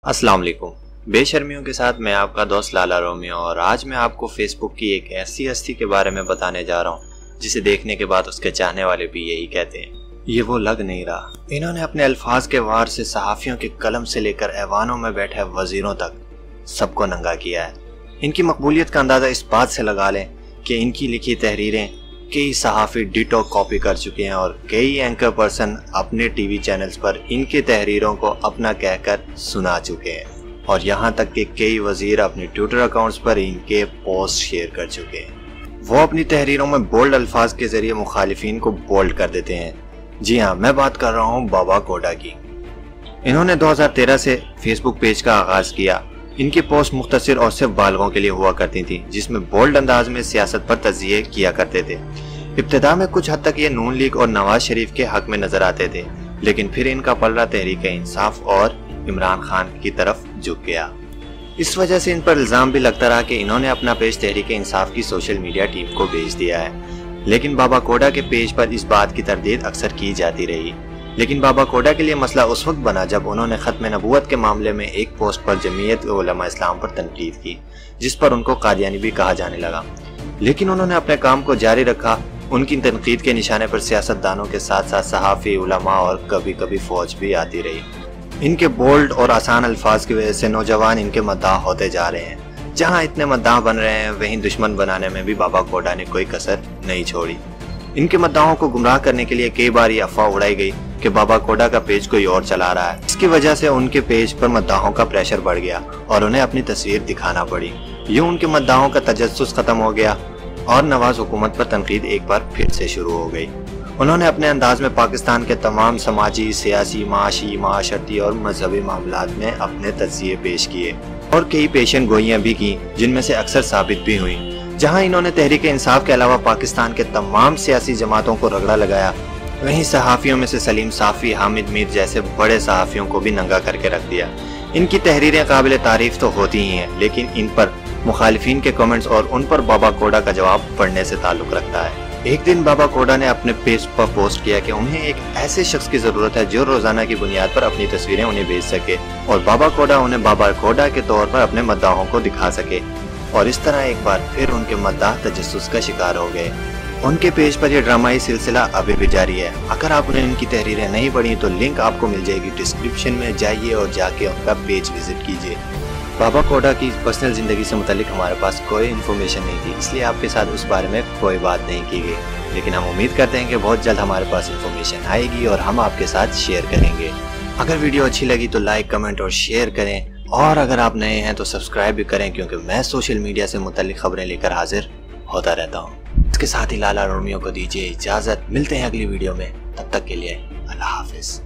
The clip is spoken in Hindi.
अस्सलाम वालेकुम। बेशर्मियों के साथ मैं आपका दोस्त लाला रोमियो और आज मैं आपको फेसबुक की एक ऐसी हस्ती के बारे में बताने जा रहा हूँ जिसे देखने के बाद उसके चाहने वाले भी यही कहते हैं, ये वो लग नहीं रहा। इन्होंने अपने अल्फाज के वार से सहाफ़ियों के कलम से लेकर ऐवानों में बैठे वजीरों तक सबको नंगा किया है। इनकी मकबूलियत का अंदाज़ा इस बात से लगा लें कि इनकी लिखी तहरीरें कई सहाफ़ी डिटो कॉपी कर चुके हैं और कई एंकर पर्सन अपने टीवी चैनल्स पर इनकी तहरीरों को अपना कहकर सुना चुके हैं और यहाँ तक कि कई वजीर अपने ट्विटर अकाउंट्स पर इनके पोस्ट शेयर कर चुके हैं। वो अपनी तहरीरों में बोल्ड अल्फाज के जरिए मुखालिफिन को बोल्ड कर देते हैं। जी हाँ, मैं बात कर रहा हूँ बाबा कोडा की। इन्होंने 2013 से फेसबुक पेज का आगाज किया। इनकी पोस्ट मुख्तसर और सिर्फ बालगों के लिए हुआ करती थी, जिसमें बोल्ड अंदाज में सियासत पर तज़किये किया करते थे। इब्तिदा में कुछ हद तक ये नून लीग और नवाज शरीफ के हक में नजर आते थे, लेकिन फिर इनका पलड़ा तहरीक इंसाफ और इमरान खान की तरफ झुक गया। इस वजह से इन पर इल्जाम भी लगता रहा कि इन्होंने अपना पेज तहरीक इंसाफ की सोशल मीडिया टीम को भेज दिया है। लेकिन बाबा कोडा के पेज पर इस बात की तरदीद अक्सर की जाती रही। लेकिन बाबा कोडा के लिए मसला उस वक्त बना जब उन्होंने खत्म नबूवत के मामले में एक पोस्ट पर जमीयत उलमा इस्लाम पर तनकीद की, जिस पर उनको कादियानी भी कहा जाने लगा। लेकिन उन्होंने अपने काम को जारी रखा। उनकी तनकीद के निशाने पर सियासतदानों के साथ साथ सहाफ़ी, उलमा और कभी कभी फौज भी आती रही। इनके बोल्ड और आसान अल्फाज की वजह से नौजवान इनके मद्दाह होते जा रहे हैं। जहाँ इतने मद्दाह बन रहे हैं, वहीं दुश्मन बनाने में भी बाबा कोडा ने कोई कसर नहीं छोड़ी। इनके मद्दाहों को गुमराह करने के लिए कई बार ये अफवाह उड़ाई गई कि बाबा कोडा का पेज कोई और चला रहा है। इसकी वजह से उनके पेज पर मद्दाहों का प्रेशर बढ़ गया और उन्हें अपनी तस्वीर दिखाना पड़ी। यूं उनके मद्दाहों का तजस्सुस खत्म हो गया और नवाज हुकूमत पर तनकीद एक बार फिर से शुरू हो गई। उन्होंने अपने अंदाज में पाकिस्तान के तमाम समाजी, सियासी, माशी, माशरती और मजहबी मामलात में अपने तज़किये पेश किए और कई पेशन गोइयाँ भी की, जिनमें से अक्सर साबित भी हुई। जहाँ इन्होंने तहरीक इंसाफ के अलावा पाकिस्तान के तमाम सियासी जमातों को रगड़ा लगाया, वहीं सहाफ़ियों में से सलीम साफ़ी, हामिद मीर जैसे बड़े सहाफ़ियों को भी नंगा करके रख दिया। इनकी तहरीरें काबिल तारीफ तो होती ही हैं, लेकिन इन पर मुखालिफिन के कमेंट्स और उन पर बाबा कोडा का जवाब पढ़ने से ताल्लुक रखता है। एक दिन बाबा कोडा ने अपने पेज पर पोस्ट किया कि उन्हें एक ऐसे शख्स की जरूरत है जो रोजाना की बुनियाद पर अपनी तस्वीरें उन्हें भेज सके और बाबा कोडा उन्हें बाबा कोडा के तौर पर अपने मद्दाहों को दिखा सके। और इस तरह एक बार फिर उनके मद्दाह तजस्सुस का शिकार हो गए। उनके पेज पर यह ड्रामाई सिलसिला अभी भी जारी है। अगर आपने इनकी तहरीरें नहीं पढ़ी तो लिंक आपको मिल जाएगी डिस्क्रिप्शन में, जाइए और जाके उनका पेज विजिट कीजिए। बाबा कोडा की पर्सनल ज़िंदगी से मुतालिक हमारे पास कोई इन्फॉर्मेशन नहीं थी, इसलिए आपके साथ उस बारे में कोई बात नहीं की गई। लेकिन हम उम्मीद करते हैं कि बहुत जल्द हमारे पास इन्फॉर्मेशन आएगी और हम आपके साथ शेयर करेंगे। अगर वीडियो अच्छी लगी तो लाइक, कमेंट और शेयर करें, और अगर आप नए हैं तो सब्सक्राइब भी करें, क्योंकि मैं सोशल मीडिया से मुतालिक खबरें लेकर हाजिर होता रहता हूँ। इसके साथ ही लाला रोमियो को दीजिए इजाज़त। मिलते हैं अगली वीडियो में, तब तक के लिए अल्लाह हाफिज़।